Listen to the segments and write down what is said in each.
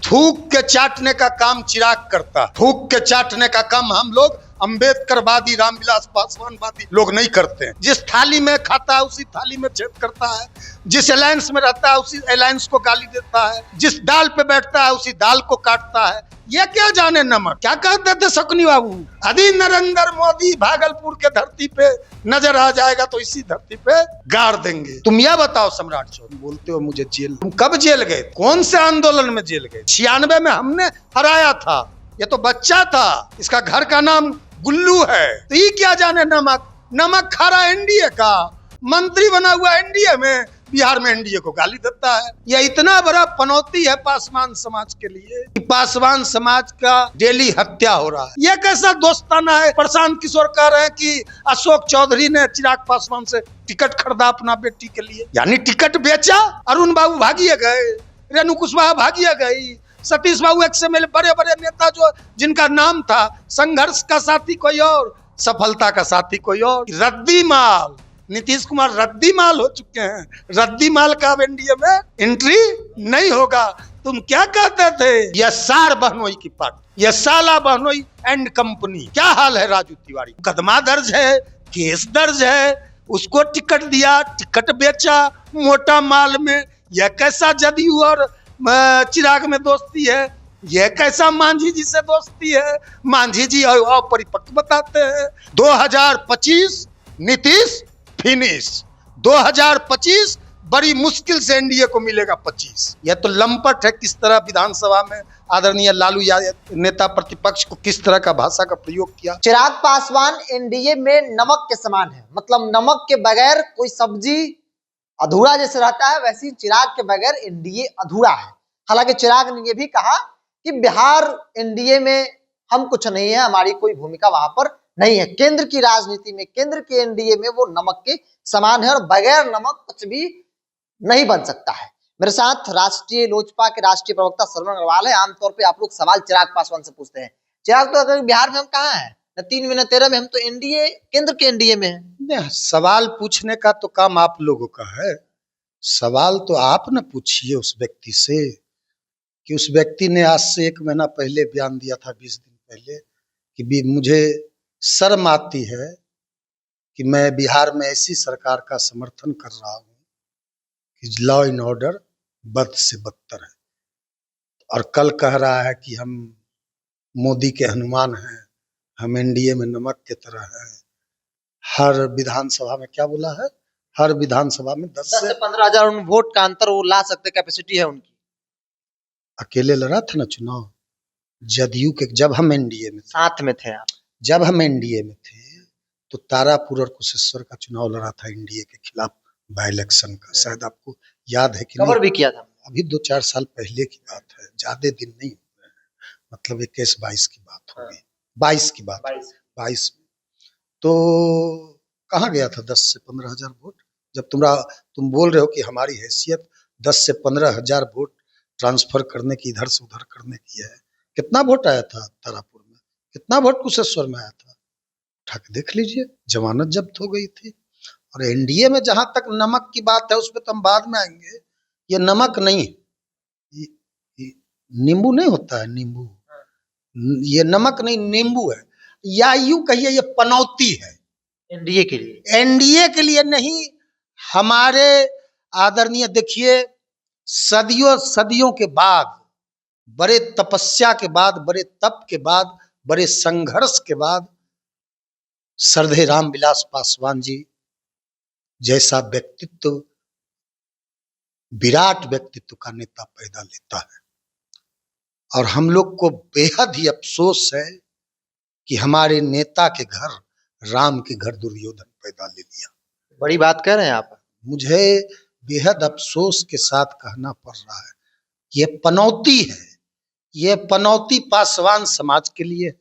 थूक के चाटने का काम चिराग करता, थूक के चाटने का काम हम लोग अम्बेडकरवादी रामविलास पासवानवादी लोग नहीं करते हैं। जिस थाली में खाता है उसी थाली में छेद करता है, जिस अलायंस में रहता है उसी अलायंस को गाली देता है, जिस दाल पे बैठता है उसी दाल को काटता है। ये क्या जाने नमक। क्या कहते थे शकुनी बाबू, यदि नरेंद्र मोदी भागलपुर के धरती पे नजर आ जाएगा तो इसी धरती पे गाड़ देंगे। तुम यह बताओ सम्राट चौधरी, बोलते हो मुझे जेल, तुम कब जेल गए? कौन से आंदोलन में जेल गए? 96 में हमने हराया था, ये तो बच्चा था, इसका घर का नाम गुल्लू है। तो ये क्या जाने नमक। नमक खा रहा एनडीए का, मंत्री बना हुआ एनडीए में, बिहार में एनडीए को गाली देता है। यह इतना बड़ा पनौती है पासवान समाज के लिए। पासवान समाज का डेली हत्या हो रहा है। यह कैसा दोस्ताना है। प्रशांत किशोर कह रहे हैं कि अशोक चौधरी ने चिराग पासवान से टिकट खरीदा अपना बेटी के लिए, यानी टिकट बेचा। अरुण बाबू भागिए गए, रेणु कुशवाहा भागिए गई, सतीश बाबू एक्सएमएल, बड़े बड़े नेता जो जिनका नाम था संघर्ष का साथी कोई और, सफलता का साथी कोई और। रद्दी माल, नीतीश कुमार रद्दी माल हो चुके हैं। रद्दी माल का अब एनडीए में एंट्री नहीं होगा। तुम क्या कहते थे? यह सार बहनोई की पार्टी, यह साला बहनोई एंड कंपनी। क्या हाल है राजू तिवारी? मुकदमा दर्ज है, केस दर्ज है, उसको टिकट दिया, टिकट बेचा मोटा माल में। यह कैसा जदयू और चिराग में दोस्ती है? यह कैसा मांझी जी से दोस्ती है? मांझी जी अपरिपक्व बताते हैं। 2025 नीतीश फिनिश, 2025 बड़ी मुश्किल से एनडीए को मिलेगा 25। यह तो लंपट है। किस तरह विधानसभा में आदरणीय लालू यादव नेता प्रतिपक्ष को किस तरह का भाषा का प्रयोग किया। चिराग पासवान एनडीए में नमक के समान है, मतलब नमक के बगैर कोई सब्जी अधूरा जैसे रहता है, वैसे चिराग के बगैर एनडीए अधूरा है। हालांकि चिराग ने यह भी कहा कि बिहार एनडीए में हम कुछ नहीं है, हमारी कोई भूमिका वहां पर नहीं है। केंद्र की राजनीति में, केंद्र के एनडीए में वो नमक के समान है और बगैर नमक कुछ भी नहीं बन सकता है। मेरे साथ राष्ट्रीय लोजपा के राष्ट्रीय प्रवक्ता श्रवण अग्रवाल है। आमतौर पे आप लोग सवाल चिराग पासवान से पूछते हैं, चिराग तो अगर बिहार में हम कहाँ हैं, न 3 में न 13 में, हम तो एनडीए केंद्र के एनडीए में है। सवाल पूछने का तो काम आप लोगों का है। सवाल तो आप न पूछिए उस व्यक्ति से कि उस व्यक्ति ने आज से 1 महीना पहले बयान दिया था, 20 दिन पहले, कि मुझे शर्म आती है कि मैं बिहार में ऐसी सरकार का समर्थन कर रहा हूं कि लॉ एंड ऑर्डर बद से बदतर है। और कल कह रहा है कि हम मोदी के हनुमान हैं, हम एनडीए में नमक की तरह हैं। हर विधानसभा में क्या बोला है, हर विधानसभा में 10 से 15 हजार वोट का अंतर वो ला सकते, कैपेसिटी है उनकी। अकेले लड़ा था ना चुनाव जदयू के, जब हम एनडीए में साथ में थे आप, जब हम एनडीए में थे तो तारापुर और कुशेश्वर का चुनाव लड़ा था एनडीए के खिलाफ, बाय इलेक्शन का। शायद आपको याद है कि कवर भी किया था। अभी 2-4 साल पहले की बात है, ज्यादा दिन नहीं हुए हैं, मतलब 21-22 की बात होगी, 22 की बात, 22 में। तो कहाँ गया था 10 से 15 हजार वोट? जब तुम बोल रहे हो कि हमारी हैसियत 10 से 15 हजार वोट ट्रांसफर करने की, इधर से उधर करने की है। कितना वोट आया था तारापुर में, कितना वोट कुशेश्वर में आया था? उठा के देख लीजिए, जमानत जब्त हो गई थी। और एनडीए में जहां तक नमक की बात है, उस पर तो हम बाद में आएंगे। ये नमक नहीं है, नींबू नहीं होता है, नींबू, ये नमक नहीं नींबू है, या यूं कहिए ये पनौती है एनडीए के लिए। एनडीए के लिए नहीं, हमारे आदरणीय, देखिए सदियों सदियों के बाद, बड़े तपस्या के बाद, बड़े तप के बाद, बड़े संघर्ष के बाद श्रद्धेय रामविलास पासवान जी जैसा व्यक्तित्व, विराट व्यक्तित्व का नेता पैदा लेता है। और हम लोग को बेहद ही अफसोस है कि हमारे नेता के घर राम के घर दुर्योधन पैदा ले लिया। बड़ी बात कह रहे हैं आप। मुझे बेहद अफसोस के साथ कहना पड़ रहा है, ये पनौती है, ये पनौती पासवान समाज के लिए,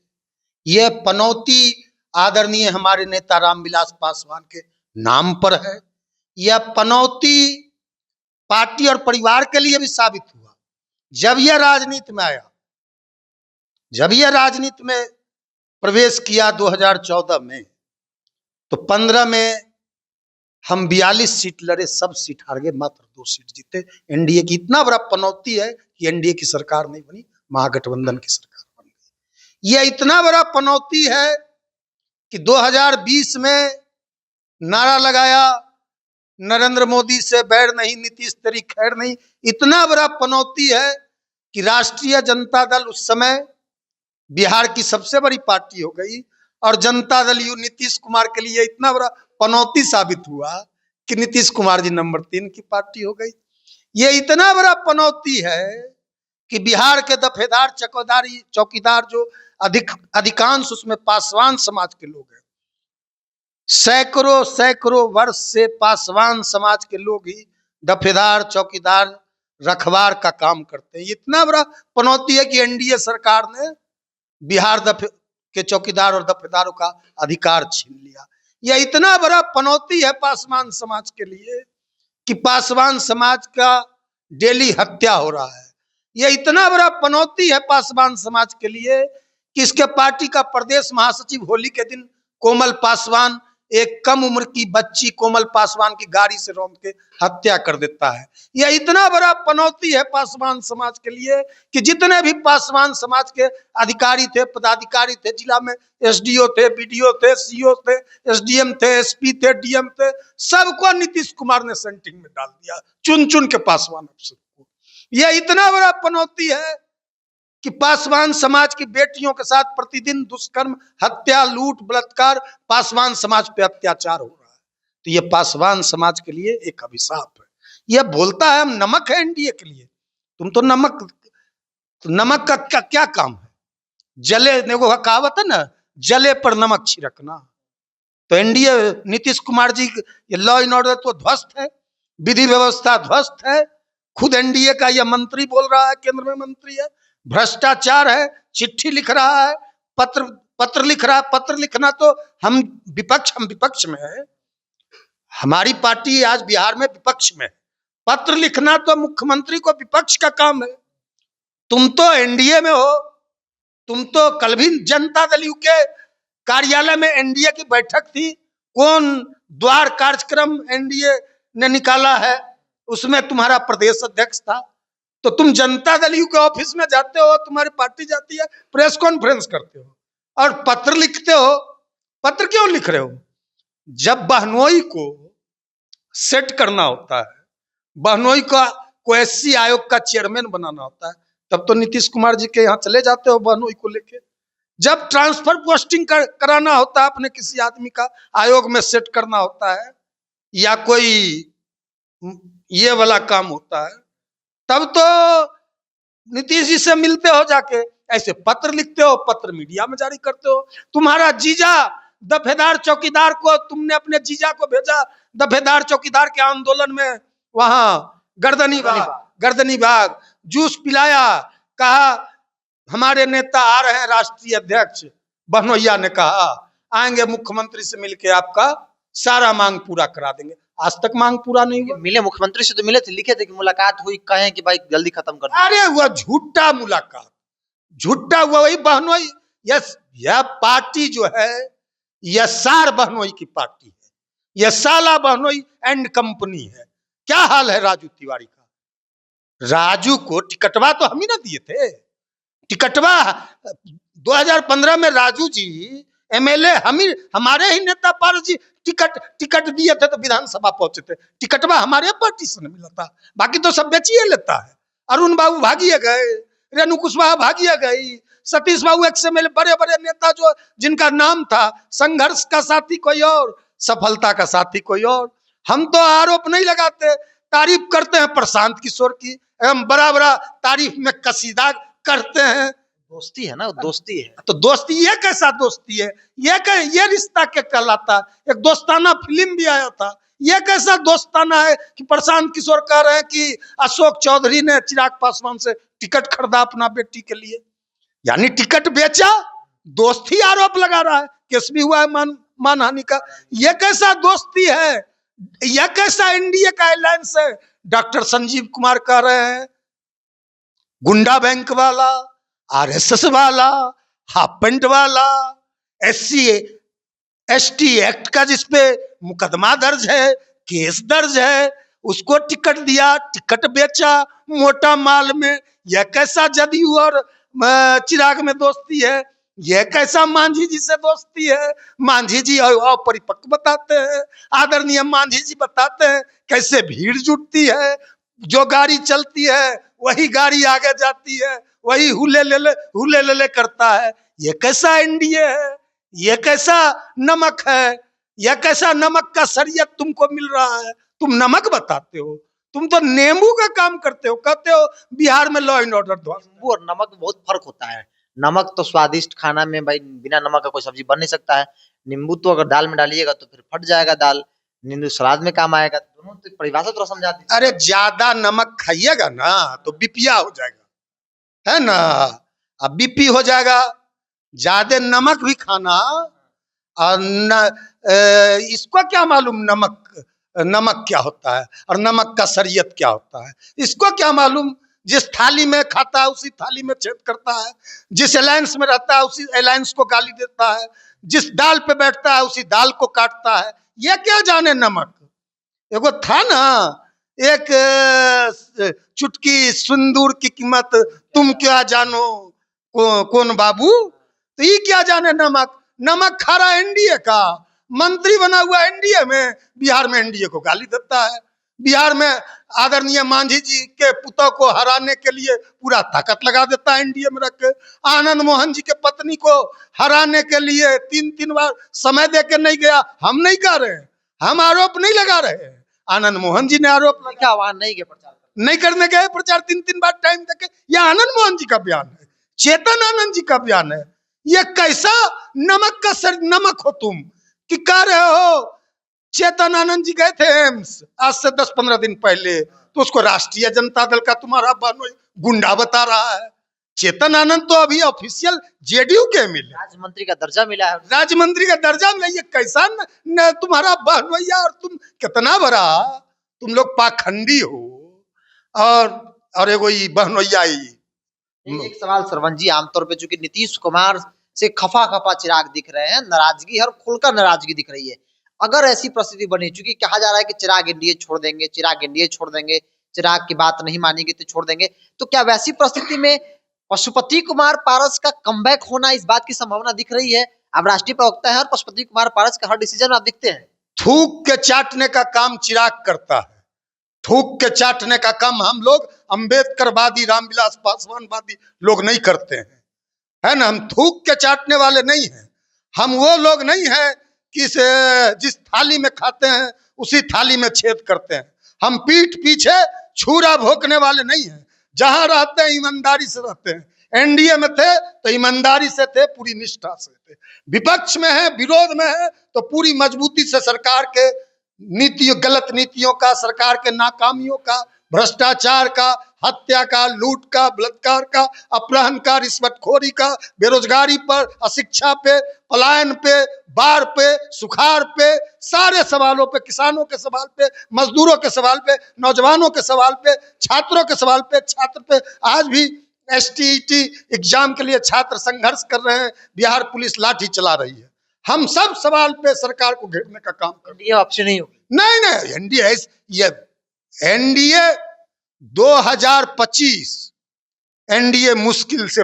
ये पनौती आदरणीय हमारे नेता रामविलास पासवान के नाम पर है। यह पनौती पार्टी और परिवार के लिए भी साबित हुआ। जब यह राजनीति में आया, जब यह राजनीति में प्रवेश किया 2014 में, तो 15 में हम 42 सीट लड़े, सब सीट हार गए, मात्र 2 सीट जीते। एनडीए की इतना बड़ा पनौती है कि कि एनडीए की सरकार नहीं बनी, महागठबंधन की सरकार बन गई। यह इतना बड़ा पनौती है कि 2020 में नारा लगाया, नरेंद्र मोदी से बैर नहीं, नीतीश तेरी खैर नहीं। इतना बड़ा पनौती है कि राष्ट्रीय जनता दल उस समय बिहार की सबसे बड़ी पार्टी हो गई और जनता दल यू नीतीश कुमार के लिए इतना बड़ा पनौती साबित हुआ कि नीतीश कुमार जी नंबर 3 की पार्टी हो गई। ये इतना बड़ा पनौती है कि बिहार के दफेदार चौकीदार जो अधिकांश उसमें पासवान समाज के लोग हैं, सैकड़ों वर्ष से पासवान समाज के लोग ही दफेदार चौकीदार रखवार का काम करते हैं। इतना बड़ा पनौती है कि एनडीए सरकार ने बिहार के चौकीदार और दफेदारों का अधिकार छीन लिया। यह इतना बड़ा पनौती है पासवान समाज के लिए कि पासवान समाज का डेली हत्या हो रहा है। यह इतना बड़ा पनौती है पासवान समाज के लिए कि इसके पार्टी का प्रदेश महासचिव होली के दिन कोमल पासवान, एक कम उम्र की बच्ची कोमल पासवान की गाड़ी से रौंद के हत्या कर देता है। यह इतना बड़ा पनौती है पासवान समाज के लिए कि जितने भी पासवान समाज के अधिकारी थे, पदाधिकारी थे, जिला में एसडीओ थे, बीडीओ थे, सीओ थे, एसडीएम थे, एसपी थे, डीएम थे, सबको नीतीश कुमार ने सेंटिंग में डाल दिया, चुन चुन के पासवान अफसर को। यह इतना बड़ा पनौती है कि पासवान समाज की बेटियों के साथ प्रतिदिन दुष्कर्म, हत्या, लूट, बलात्कार, पासवान समाज पे अत्याचार हो रहा है। तो ये पासवान समाज के लिए एक अभिशाप है। यह बोलता है हम नमक है एनडीए के लिए। तुम तो नमक का क्या काम है? जले, देखो कहावत है ना, जले पर नमक छिड़कना। तो NDA Nitish Kumar ji law and order तो ध्वस्त है, विधि व्यवस्था ध्वस्त है। खुद एनडीए का यह मंत्री बोल रहा है, केंद्र में मंत्री है, भ्रष्टाचार है, चिट्ठी लिख रहा है, पत्र लिख रहा है। पत्र लिखना तो हम विपक्ष में है, हमारी पार्टी आज बिहार में विपक्ष में है। पत्र लिखना तो मुख्यमंत्री को विपक्ष का काम है। तुम तो एनडीए में हो, तुम तो कल भी जनता दल यू के कार्यालय में एनडीए की बैठक थी, कौन द्वार कार्यक्रम एनडीए ने निकाला है, उसमें तुम्हारा प्रदेश अध्यक्ष था। तो तुम जनता दल यू के ऑफिस में जाते हो, तुम्हारी पार्टी जाती है, प्रेस कॉन्फ्रेंस करते हो और पत्र लिखते हो। पत्र क्यों लिख रहे हो? जब बहनोई को सेट करना होता है, बहनोई को एससी आयोग का चेयरमैन बनाना होता है, तब तो नीतीश कुमार जी के यहाँ चले जाते हो बहनोई को लेके। जब ट्रांसफर पोस्टिंग कराना होता है, अपने किसी आदमी का आयोग में सेट करना होता है, या कोई ये वाला काम होता है, तब तो नीतीश जी से मिलते हो जाके, ऐसे पत्र लिखते हो, पत्र मीडिया में जारी करते हो। तुम्हारा जीजा दफेदार चौकीदार को, तुमने अपने जीजा को भेजा दफेदार चौकीदार के आंदोलन में, वहां गर्दनी बाग जूस पिलाया, कहा हमारे नेता आ रहे हैं, राष्ट्रीय अध्यक्ष बहनोइया ने कहा आएंगे मुख्यमंत्री से मिलके आपका सारा मांग पूरा करा देंगे। आज तक मांग पूरा नहीं हुआ। मिले मुख्यमंत्री से तो मिले थे, लिखे थे कि मुलाकात हुई, कहें कि भाई जल्दी खत्म कर दो। अरे वह झूठा मुलाकात, झूठा हुआ। वही बहनोई, यह पार्टी जो है यह सार बहनोई की पार्टी है, यह साला बहनोई एंड कंपनी है। क्या हाल है राजू तिवारी का? राजू को टिकटवा तो हम ही ना दिए थे। टिकटवा 2015 में राजू जी एमएलए हमारे ही नेता पारस जी टिकट दिए थे तो विधानसभा पहुंचे थे। टिकटवा हमारे पार्टी से मिला था, बाकी तो सब बेचिए लेता है। अरुण बाबू भागिए गए, रेणु कुशवाहा भागिए गई, सतीश बाबू एक्सएमएलए, बड़े बड़े नेता जो जिनका नाम था संघर्ष का साथी कोई और, सफलता का साथी कोई और। हम तो आरोप नहीं लगाते, तारीफ करते हैं प्रशांत किशोर की, एवं बड़ा बड़ा तारीफ में कसीदा करते हैं। दोस्ती है ना, दोस्ती है। तो दोस्ती, ये कैसा दोस्ती है? ये रिश्ता क्या कहलाता है? एक दोस्ताना फिल्म भी आया था, ये कैसा दोस्ताना है कि प्रशांत किशोर कह रहे हैं कि अशोक चौधरी ने चिराग पासवान से टिकट खरीदा अपना बेटी के लिए, यानी टिकट बेचा, दोस्ती आरोप लगा रहा है, केस भी हुआ है मानहानि का। यह कैसा दोस्ती है? यह कैसा एनडीए का अलायंस है? डॉक्टर संजीव कुमार कह रहे हैं गुंडा बैंक वाला, आरएसएस वाला, हाफ पेंट वाला, एससी एसटी एक्ट का जिसपे मुकदमा दर्ज है, केस दर्ज है, उसको टिकट दिया, टिकट बेचा मोटा माल में। यह कैसा जदयू और चिराग में दोस्ती है? यह कैसा मांझी जी से दोस्ती है? मांझी जी अपरिपक्व बताते हैं, आदरणीय मांझी जी बताते हैं कैसे भीड़ जुटती है, जो गाड़ी चलती है वही गाड़ी आगे जाती है, वही हुले ले करता है। ये कैसा एनडीए है? ये कैसा नमक है? यह कैसा नमक का शरीयत तुमको मिल रहा है? तुम नमक बताते हो, तुम तो नींबू का काम करते हो, कहते हो बिहार में लॉ एंड ऑर्डर। नींबू और नमक में बहुत फर्क होता है। नमक तो स्वादिष्ट खाना में भाई, बिना नमक का कोई सब्जी बन नहीं सकता है। नींबू तो अगर दाल में डालिएगा तो फिर फट जाएगा दाल, नींबू सलाद में काम आएगा। दोनों तो परिभाषा थोड़ा समझा दीजिए। अरे ज्यादा नमक खाइएगा ना तो बीपिया हो जाएगा, है ना? अब बीपी हो जाएगा। ज्यादा नमक भी खाना और इसको क्या मालूम नमक क्या होता है और नमक का शरीयत क्या होता है? इसको क्या मालूम? जिस थाली में खाता है उसी थाली में छेद करता है, जिस अलायंस में रहता है उसी अलायंस को गाली देता है, जिस दाल पे बैठता है उसी दाल को काटता है। ये क्या जाने नमक? एगो था ना, एक चुटकी सिंदूर की कीमत तुम क्या जानो कौन बाबू? तो ये क्या जाने नमक? नमक खा रहा एनडीए का, मंत्री बना हुआ एनडीए में, बिहार में एनडीए को गाली देता है। बिहार में आदरणीय मांझी जी के पुतों को हराने के लिए पूरा ताकत लगा देता है एनडीए में रख के। आनंद मोहन जी के पत्नी को हराने के लिए 3-3 बार समय दे के नहीं गया। हम नहीं कह रहे, हम आरोप नहीं लगा रहे, आनंद मोहन जी ने आरोप क्या वहां नहीं गए प्रचार नहीं करने गए प्रचार, 3-3 बार टाइम देके। यह आनंद मोहन जी का बयान है, चेतन आनंद जी का बयान है। ये कैसा नमक का सर नमक हो तुम कि कह रहे हो? चेतन आनंद जी गए थे एम्स आज से 10-15 दिन पहले, तो उसको राष्ट्रीय जनता दल का तुम्हारा गुंडा बता रहा है। चेतन आनंद तो अभी ऑफिशियल जेडीयू के मिले, राज्य मंत्री का दर्जा मिला है। राज्य मंत्री का दर्जा मिला। ये कैसा न तुम्हारा बहनोइया, और तुम कितना बड़ा तुम लोग पाखंडी हो, और एगो बहनोइया। एक सवाल सरवंत जी, आमतौर पे चूंकि नीतीश कुमार से खफा चिराग दिख रहे हैं, नाराजगी और खुलकर नाराजगी दिख रही है। अगर ऐसी परिस्थिति बनी, चूंकि कहा जा रहा है कि चिराग एनडीए छोड़ देंगे, चिराग एनडीए छोड़ देंगे, चिराग की बात नहीं मानेंगे तो छोड़ देंगे, तो क्या वैसी परिस्थिति में पशुपति कुमार पारस का कमबैक होना, इस बात की संभावना दिख रही है? आप राष्ट्रीय प्रवक्ता है और पशुपति कुमार पारस का हर डिसीजन आप दिखते हैं। थूक के चाटने का काम चिराग करता है, थूक के चाटने का काम हम लोग अम्बेडकरवादी, रामविलास पासवानवादी लोग नहीं करते हैं, है ना? हम थूक के चाटने वाले नहीं हैं। हम वो लोग नहीं हैं कि जिस थाली में खाते हैं उसी थाली में छेद करते हैं। हम पीठ पीछे छुरा भोंकने वाले नहीं हैं। जहां रहते हैं ईमानदारी से रहते हैं। एनडीए में थे तो ईमानदारी से थे, पूरी निष्ठा से थे। विपक्ष में है, विरोध में है तो पूरी मजबूती से सरकार के नीतियों, गलत नीतियों का, सरकार के नाकामियों का, भ्रष्टाचार का, हत्या का, लूट का, बलात्कार का, अपहरण का, रिश्वतखोरी का, बेरोजगारी पर, अशिक्षा पे, पलायन पे, बाढ़ पे, सुखाड़ पे, सारे सवालों पे, किसानों के सवाल पे, मजदूरों के सवाल पे, नौजवानों के सवाल पे, छात्रों के सवाल पे, छात्र पे। आज भी एसटीईटी एग्जाम के लिए छात्र संघर्ष कर रहे हैं, बिहार पुलिस लाठी चला रही है। हम सब सवाल पे सरकार को घेरने का काम कर रहे हैं। ऑप्शन नहीं होगी। नहीं, एनडीए, ये एनडीए 2025, एनडीए मुश्किल से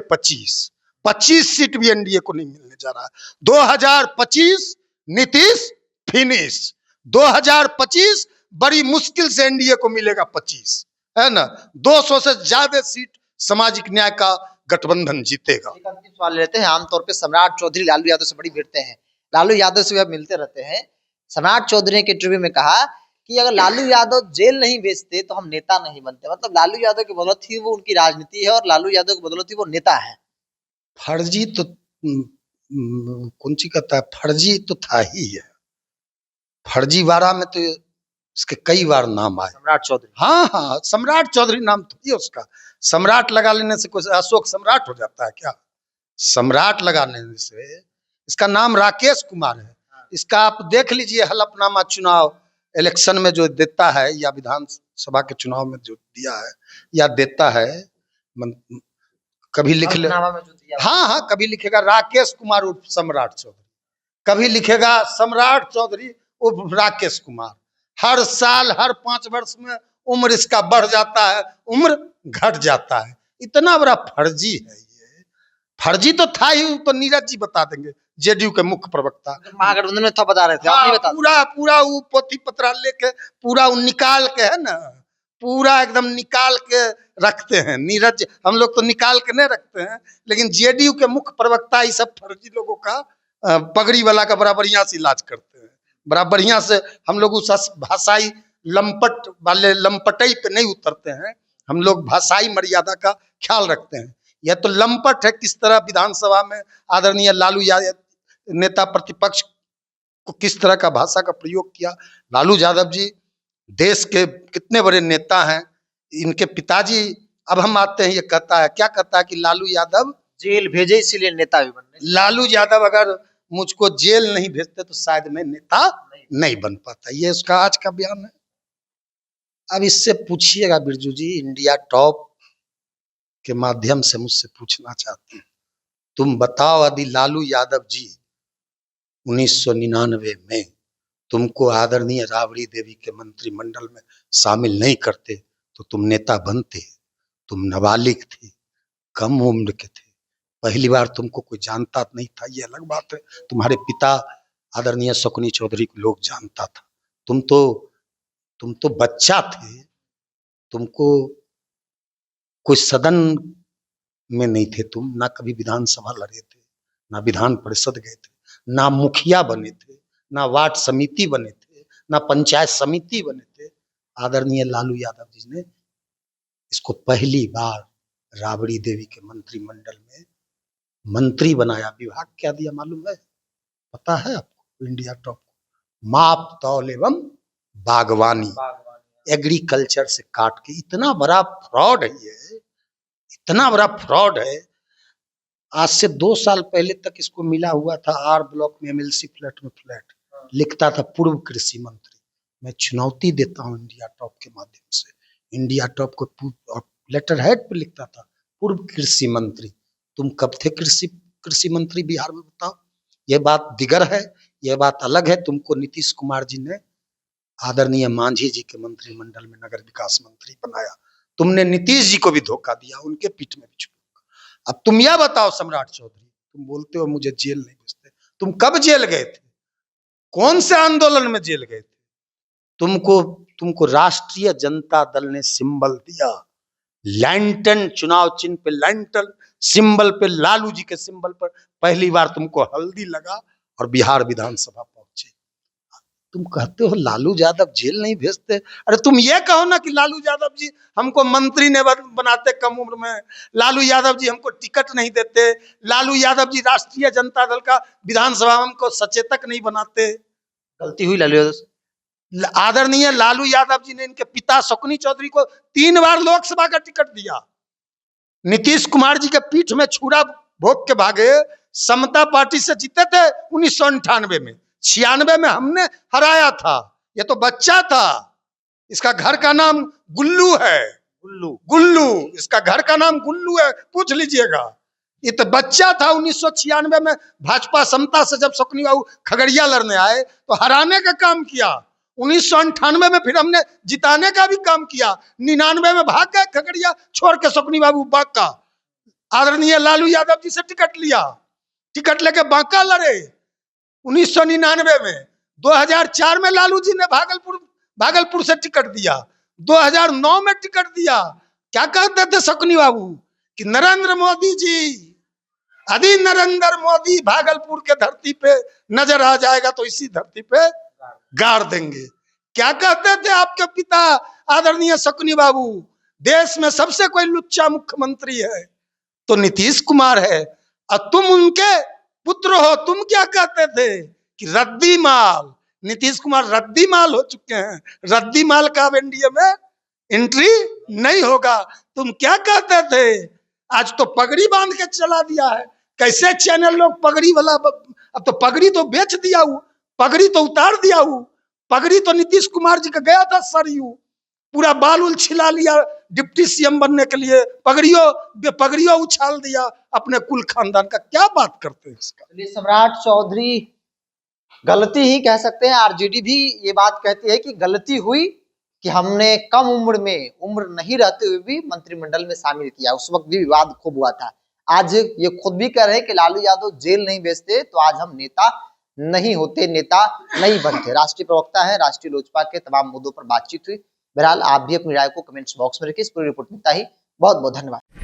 25 सीट भी एनडीए को नहीं मिलने जा रहा। 2025 नीतीश फिनिश, 2025 बड़ी मुश्किल से एनडीए को मिलेगा 25, है ना? 200 से ज्यादा सीट सामाजिक न्याय का गठबंधन जीतेगा। एक अंतिम सवाल लेते हैं। आमतौर पे सम्राट चौधरी लालू यादव से बड़ी भिड़ते हैं, लालू यादव से भी अब मिलते रहते हैं। सम्राट चौधरी ने इंटरव्यू में कहा कि अगर लालू यादव जेल नहीं भेजते तो हम नेता नहीं बनते। मतलब लालू यादव की बदौलत ही वो उनकी राजनीति है और लालू यादव की बदौलत ही वो नेता है। फर्जी तो कौन सी कहता है, फर्जी तो था ही है। फर्जीवाड़ा में तो इसके कई बार नाम आए, सम्राट चौधरी। हाँ, सम्राट चौधरी नाम तो ही उसका। सम्राट लगा लेने से कोई अशोक सम्राट हो जाता है क्या? सम्राट लगाने से, इसका नाम राकेश कुमार है। इसका आप देख लीजिए, हलफनामा चुनाव इलेक्शन में जो देता है, या विधानसभा के चुनाव में जो दिया है या देता है, कभी लिख ले, हाँ, कभी लिखेगा राकेश कुमार उर्फ सम्राट चौधरी, कभी लिखेगा सम्राट चौधरी उर्फ राकेश कुमार। हर साल हर 5 वर्ष में उम्र इसका बढ़ जाता है, उम्र घट जाता है। इतना बड़ा फर्जी है ये। फर्जी तो था ही, तो नीरज जी बता देंगे, जेडीयू के मुख्य प्रवक्ता। महागठबंधन में था बता रहे थे, आप नहीं बता। पूरा वो पोथी पत्रा लेके पूरा वो निकाल के है ना, पूरा एकदम निकाल के रखते हैं नीरज। हम लोग तो निकाल के नहीं रखते हैं, लेकिन जेडीयू के मुख्य प्रवक्ता ये सब फर्जी लोगों का पगड़ी वाला का बड़ा बढ़िया से इलाज करते हैं, बड़ा बढ़िया से। हम लोग उस भाषाई लंपट वाले लंपटई पे नहीं उतरते हैं, हम लोग भाषाई मर्यादा का ख्याल रखते हैं। यह तो लंपट है किस तरह विधानसभा में आदरणीय लालू यादव नेता प्रतिपक्ष को किस तरह का भाषा का प्रयोग किया। लालू यादव जी देश के कितने बड़े नेता हैं, इनके पिताजी। अब हम आते हैं, ये कहता है, क्या कहता है कि लालू यादव जेल भेजे इसलिए नेता भी बनने। लालू यादव अगर मुझको जेल नहीं भेजते तो शायद मैं नेता नहीं बन पाता। ये उसका आज का बयान है। अब इससे पूछिएगा बिरजू जी, इंडिया टॉप के माध्यम से मुझसे पूछना चाहती हूँ, तुम बताओ यदि लालू यादव जी 1999 में तुमको आदरणीय राबड़ी देवी के मंत्रिमंडल में शामिल नहीं करते तो तुम नेता बनते? तुम नाबालिग थे, कम उम्र के थे, पहली बार तुमको कोई जानता नहीं था, ये अलग बात है। तुम्हारे पिता आदरणीय शकुनी चौधरी को लोग जानता था। तुम तो बच्चा थे, तुमको कोई सदन में नहीं थे, तुम ना कभी विधानसभा लड़े थे, ना विधान परिषद गए थे, ना मुखिया बने थे, ना वार्ड समिति बने थे, ना पंचायत समिति बने थे। आदरणीय लालू यादव जी ने इसको पहली बार राबड़ी देवी के मंत्रिमंडल में मंत्री बनाया। विभाग क्या दिया मालूम है? पता है आपको? इंडिया टॉप को माप तौल एवं बागवानी, एग्रीकल्चर से काट के। इतना बड़ा फ्रॉड है ये, इतना बड़ा फ्रॉड है। आज से 2 साल पहले तक इसको मिला हुआ था आर ब्लॉक में एमएलसी फ्लैट में फ्लैट, लिखता था पूर्व कृषि मंत्री। मैं चुनौती देता हूं इंडिया टॉप के माध्यम से, इंडिया टॉप को लेटर हेड पे लिखता था पूर्व कृषि मंत्री। तुम कब थे कृषि मंत्री बिहार में, बताओ? यह बात दिगर है, यह बात अलग है। तुमको नीतीश कुमार जी ने आदरणीय मांझी जी के मंत्रिमंडल में नगर विकास मंत्री बनाया। तुमने नीतीश जी को भी धोखा दिया, उनके पीठ में भी छुपा। अब तुम यह बताओ सम्राट चौधरी, तुम बोलते हो मुझे जेल नहीं भेजते, तुम कब जेल गए थे? कौन से आंदोलन में जेल गए थे? तुमको राष्ट्रीय जनता दल ने सिंबल दिया, लैंटन, चुनाव चिन्ह पे लैंटन, सिंबल पे लालू जी के सिंबल पर पहली बार तुमको हल्दी लगा और बिहार विधानसभा पहुंचे। तुम कहते हो लालू यादव जेल नहीं भेजते। अरे तुम ये कहो ना कि लालू यादव जी हमको मंत्री नहीं बनाते कम उम्र में, लालू यादव जी हमको टिकट नहीं देते, लालू यादव जी राष्ट्रीय जनता दल का विधानसभा में हमको सचेतक नहीं बनाते। गलती हुई लालू यादव। आदरणीय लालू यादव जी ने इनके पिता शकुनी चौधरी को 3 बार लोकसभा का टिकट दिया। नीतीश कुमार जी के पीठ में छुरा भोग के भागे, समता पार्टी से जीते थे 1998 में, 96 में हमने हराया था। ये तो बच्चा था, इसका घर का नाम गुल्लू है, गुल्लू इसका घर का नाम गुल्लू है, पूछ लीजिएगा। ये तो बच्चा था। 1996 में भाजपा समता से जब शकुनी बाबू खगड़िया लड़ने आए तो हराने का काम किया। 1998 में फिर हमने जिताने का भी काम किया। 99 में भाग गए खगड़िया छोड़ के शकुनी बाबू बांका, आदरणीय लालू यादव जी से टिकट लिया, टिकट लेके बांका लड़े 1999 में। 2004 में लालू जी ने भागलपुर से टिकट दिया, 2009 में टिकट दिया। क्या कहते थे शकुनी बाबू कि नरेंद्र मोदी जी, यदि नरेंद्र मोदी भागलपुर के धरती पे नजर आ जाएगा तो इसी धरती पे गाड़ देंगे। क्या कहते थे आपके पिता आदरणीय शकुनी बाबू? देश में सबसे कोई लुच्चा मुख्यमंत्री है तो नीतीश कुमार है, और तुम उनके पुत्र हो। तुम क्या कहते थे कि रद्दी माल, नीतीश कुमार रद्दी माल हो चुके हैं, रद्दी माल का अब एनडीए में एंट्री नहीं होगा। तुम क्या कहते थे? आज तो पगड़ी बांध के चला दिया है। कैसे चैनल लोग पगड़ी वाला, अब तो पगड़ी तो बेच दिया हूं, पगड़ी तो उतार दिया हूं। पगड़ी तो नीतीश कुमार जी का गया था सरयू, पूरा बाल उल छिला लिया डिप्टी सीएम बनने के लिए, पगड़ियों उछाल दिया अपने कुल खानदान का। क्या बात करते हैं इसका? सम्राट चौधरी गलती ही कह सकते हैं। आरजेडी भी ये बात कहती है कि गलती हुई कि हमने कम उम्र में, उम्र नहीं रहते हुए भी मंत्रिमंडल में शामिल किया। उस वक्त भी विवाद खूब हुआ था। आज ये खुद भी कह रहे हैं कि लालू यादव जेल नहीं भेजते तो आज हम नेता नहीं होते, नेता नहीं बनते। राष्ट्रीय प्रवक्ता है, राष्ट्रीय लोजपा के तमाम मुद्दों पर बातचीत हुई। बहरहाल आप भी अपनी राय को कमेंट्स बॉक्स में रखिए। इस पूरी रिपोर्ट में इतना ही। बहुत बहुत धन्यवाद।